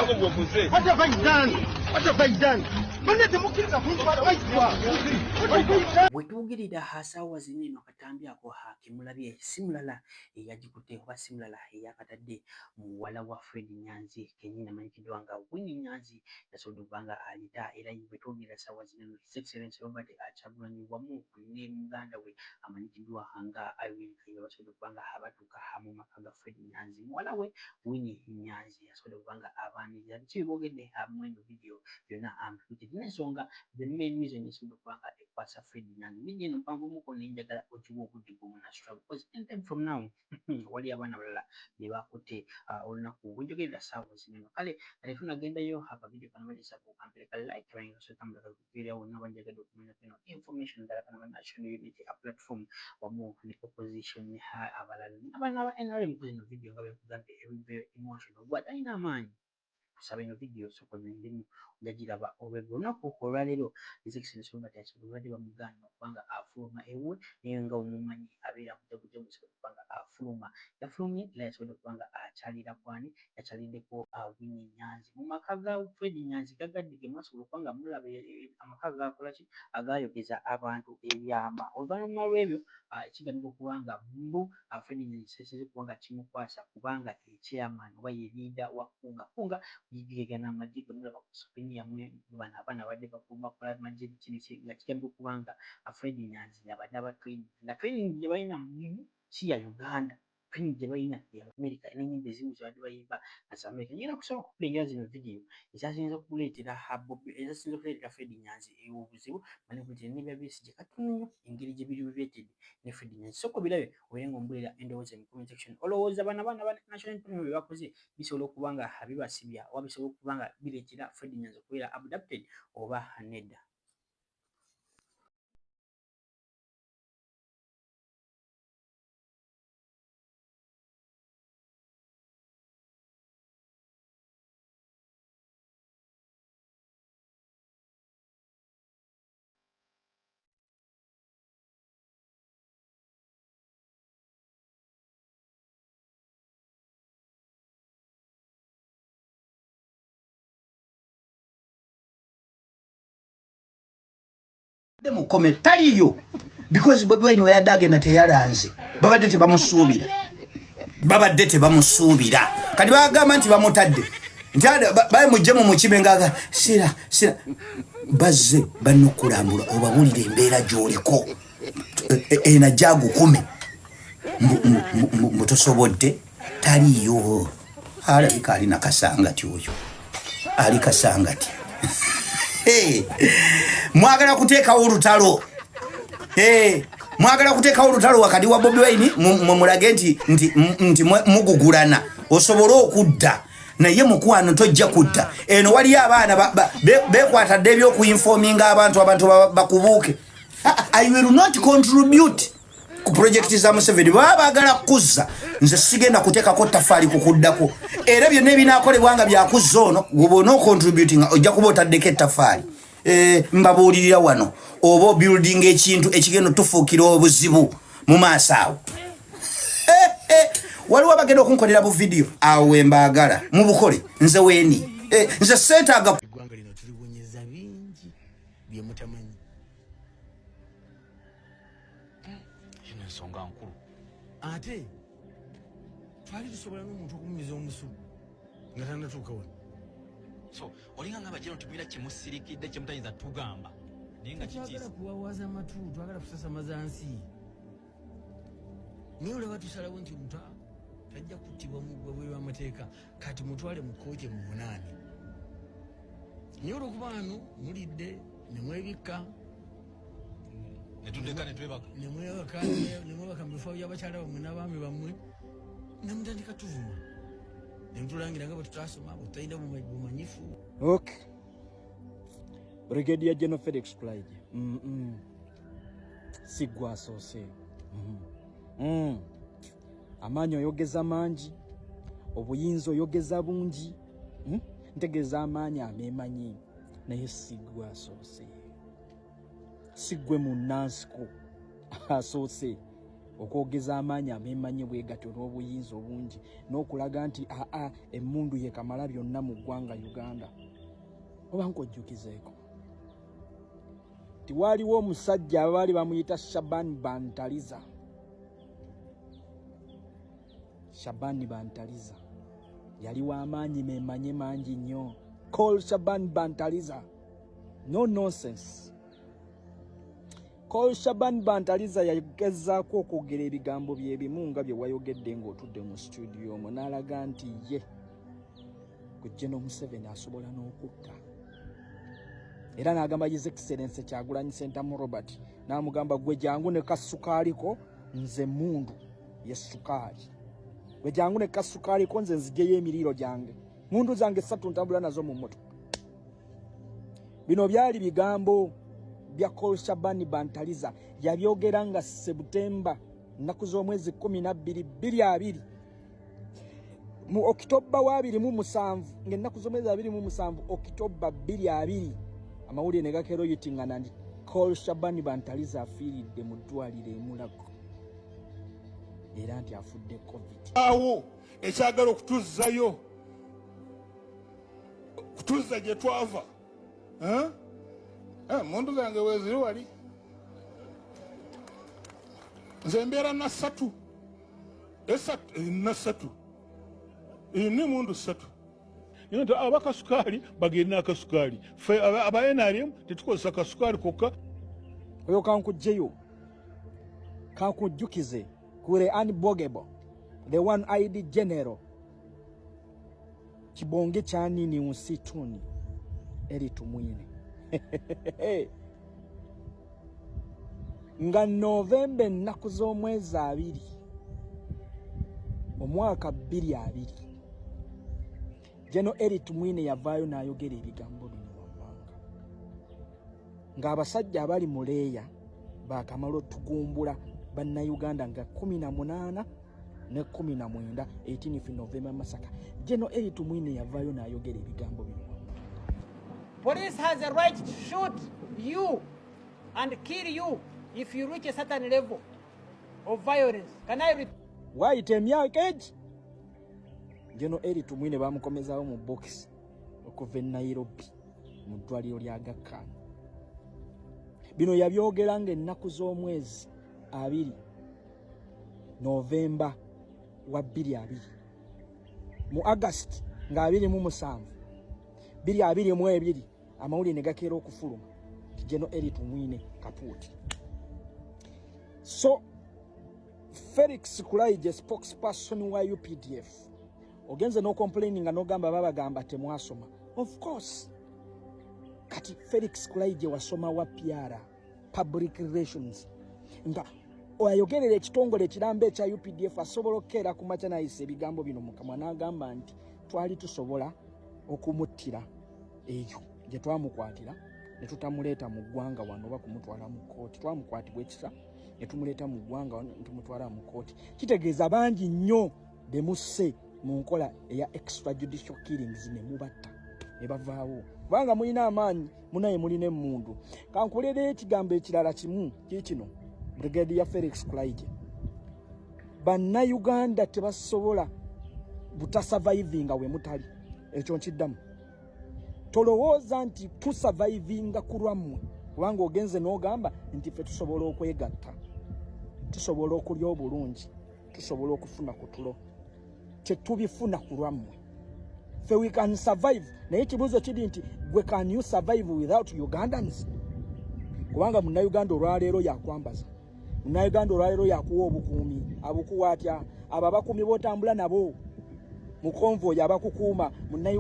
What have I done? What have I done? Bwetugirira hasawa zinino katambi ako hakimulabye simulala eyagikutte oba simulala eyakatadde muwala wa Fred Nyanzi kenyina manyikidwa nga Winnie Nyanzi yasobola okubanga ayita era bwetugirira sawa zinino His Excellency Robert Kyagulanyi wamu ne muganda we amanyikidwa nga Irene Kayiira basobola okubanga abatuuka mu maka ga Fred Nyanzi muwala we Winnie Nyanzi yasobola okubanga abaaniriza kibogedde hamwe mu video byonna n'ensonga the main reason is kubanga ekwasa Fred Nyanzi nigeno mpanvu muko ninjagala okiwa okuddiga mu national because anytime from now wali abaana balala be bakutte olunaku bwenjogerera saawa zineno kale ate tunagendayo hapa video kana malisa ku kampeleka like rango so tambula kufikiria wonna banjagala okumenya kino information dala kana national unity a platform wamu ne opposition ha abalala abana ba NRM kuzino video ngabe kugante every emotional what aina amaanyi sabino video so kwa ndimi ngajiraba obegonaku olwalero His Excellency Robert Kyagulanyi bamuganda okubanga afuluma ewe nenga omumanyi abeera kujja okubanga afuluma yafulumye era yasobola okubanga akyalira kwani yakyaliddeko Winnie Nyanzi mu maka ga Fred Nyanzi gagaddige mwasobola okubanga mulaba amaka gakolaki agayogeza abantu ebyama oluvannyuma lw'ebyo ekigambibwa okubanga mbu Fred Nyanzi seseze kubanga kimukwasa kubanga chairman oba ye leader wa kunga yigegana amagye mulaba ku screen yamwe bana abana badde bakola amagye kiniki nga kigambibwa okubanga Fred Nyanzi abadde abatraining na training gye balina si ya Uganda training gye balina ya America n'enyimba ezimu zibadde bayimba as America ngenda kusaba okukulengera zino video ekyasinza okuleetera ekyasinza okuleetera Fred Nyanzi obuzibu bali kuti n'ebya Besigye katono engeri gye biri related ne Fred Nyanzi soko birabe oyenga ombulira endowooza mu comment section olowooza abana ba national unity bakoze bisobola okubanga habibasibya oba bisobola okubanga bireetera Fred Nyanzi okubeera abducted oba nedda. Mu comment taliyo because Bobi Wine yadage na teyalanze babadde tebamusuubira kati bagamba nti bamutadde nti baye mujjemu mu kibengaga sira bazze banokulambula obabulire embeera gy'oliko ena jagukume mutosobodde taliyo alabika alina kasangati oyo ali kasangati mwagala kuteekawo olutalo mwagala kuteekawo olutalo wakati wa Bobi Wine mulage nti mugugulana osobola okudda naye mukwano tojja kudda eno waliyo abaana bekwatadde ebyokuinfominga abantu bakubuuke. I will not contribute ku project za Museveni baagala kuzza nze sigenda kuteekako ttafaali kukuddako era byonna ebinaakolebwa nga byakuzza ono gwoba contributing ojja kuba otaddeko ettafaali mbabuulirira wano oba building ekintu ekigenda tufuukira obuzibu mu maaso awo waliwo abagenda okunkolera bu video awo wembaagala mubukole nze weeni nze seetaaga eggwanga lino tulibonyeza bingi bye mutamanyi kino ensonga nkulu ate twali tusobola n'omuntu okumumiza omusu nga tannatuuka wano so olinga nga bajeno tumira kimusirikidde kyemutayinza tugamba naye nga kikiisa kuwawaza amatu twagala kusasamaza nsi naye olaba tusalawo nti omuntu tajja kuttibwa mu ggwe lw'amateeka kati mutwale mu kkooti mu bunaani naye olwokuba wano mulidde ne mwebikka nemwebaka mu bifo by'abakyala bammwe n'abaami bammwe ne mutandika tuvuma ne mutulangira nga bwe tutasoma bwe tutalina bumanyifu. Okay. Brigadier General Felix Kulaije. Sigwa asoose. Amaanyi oyogeza mangi, obuyinza oyogeza bungi. Ntegeeza amaanyi ameemanyi naye sigwa asoose. Sigwe munansiko asoose. okwogeza amaanyi ameemanyi bwegatyo n'obuyinza obungi n'okulaga nti emmundu ye kamala byonna mu ggwanga Uganda. Oba nkojjukizeeko tiwaaliwo omusajja abaali bamuyita Shaban Bantariza. Shaban Bantariza yali w'amaanyi meemanye mangi nnyo. Call Shaban Bantariza. No nonsense. Call Shaban Bantariza yagezaako okwogera ebigambo bye bimu nga bye wayogedde ng'otudde mu studio omwo n'alaga nti ye ku General Museveni asobola n'okutta. Era n'agamba His Excellency Kyagulanyi Ssentamu Robert n'amugamba gwe jangu ne kasukaaliko nze mundu ye sukaali. Gwe jangu ne kasukaaliko nze nzijeyo emiriiro gyange. Mundu zange 3 ntambula nazo mu mmotoka. Bino byali bigambo bya Call Shaban Bantariza yabyogera nga Septemba nnaku z'omwezi 12 mu Oktoba wa 27 ng'ennaku z'omwezi 27 Oktoba 22 amawulire ne gakeroyitingana nti Call Shaban Bantariza afiiridde mu ddwaliro e Mulago era nti afudde COVID. Awo ekyagala okutuzzayo kutuzza gye twava mundu zange weeziri wali nze mbeera na 3 ni mundu 3 nti abakasukaali bagenda akasukaali fe abayenalimu tetukozesa kasukaali kokka. Oyo kankugjeyo kankujjukize kure unbogable the one-eyed general kibonge kyanini unsituni eri tumwine nga Novemba ennaku z'omwezi 2 omwaka 2020 General Eri Tumwine yavaayo n'ayogera ebigambo bino wammanga ng'abasajja abali mu leeya baakamala otugumbula bannayuganda nga 18 ne 19 18 Novemba Masaka. General Eri Tumwine yavaayo n'ayogera ebigambo bino. Police has a right to shoot you and kill you if you reach a certain level of violence. Can I repeat? Waayita emyaka egi General Eri Tumwine bamukomezaawo mu box okuva e Nairobi mu ddwaliro lya Aga Khan. Bino yabyogera ng'ennaku z'omwezi 2 Novemba wa 2020 mu August nga 27 2022 amawulire ne gakeera okufuluma General Eri Tumwine kapuuti. So Felix Kulaije, spokesperson wa UPDF, ogenze no complaining no gamba babagamba temwasoma. Of course kati Felix Kulaije wasoma wa PR public relations nga oyayogerera ekitongole kirambe ekya UPDF asobola okera ku macha nayise ebigambo bino mukamwa n'agamba nti twali tusobola okumuttira eyo gye twamukwatira ne tutamuleeta mu ggwanga wano oba kumutwala mu kooti. Twamukwatibwa ekisa ne tumuleeta mu ggwanga wano ne tumutwala mu kooti. Kitegeeza bangi nnyo bemusse mu nkola eya extrajudicial killings ne mubatta ne bavaawo kubanga mulina amaanyi munaye muline emmundu. Kankulere ekigambo ekirala kimu kikino Brigadier Felix Kulaije. Bannayuganda tebasobola butasurvivinga we mutali. Ekyo nkiddamu. Tolowooza nti tusurvivinga ku lwammwe kubanga ogenze n'ogamba nti ffe tusobola okwegatta, tusobola okulya obulungi, tusobola okufuna ku tulo. Tetubifuna ku lwammwe. Ffe we can survive. Naye ekibuuzo kiri nti gwe can you survive without Ugandans? Kubanga munnayuganda olwaleero yakwambaza, munnayuganda olwaleero yakuwa obukuumi, abukuwa atya? Abo abakuumi b'otambula nabo mu konvoyi abakukuuma munnayuganda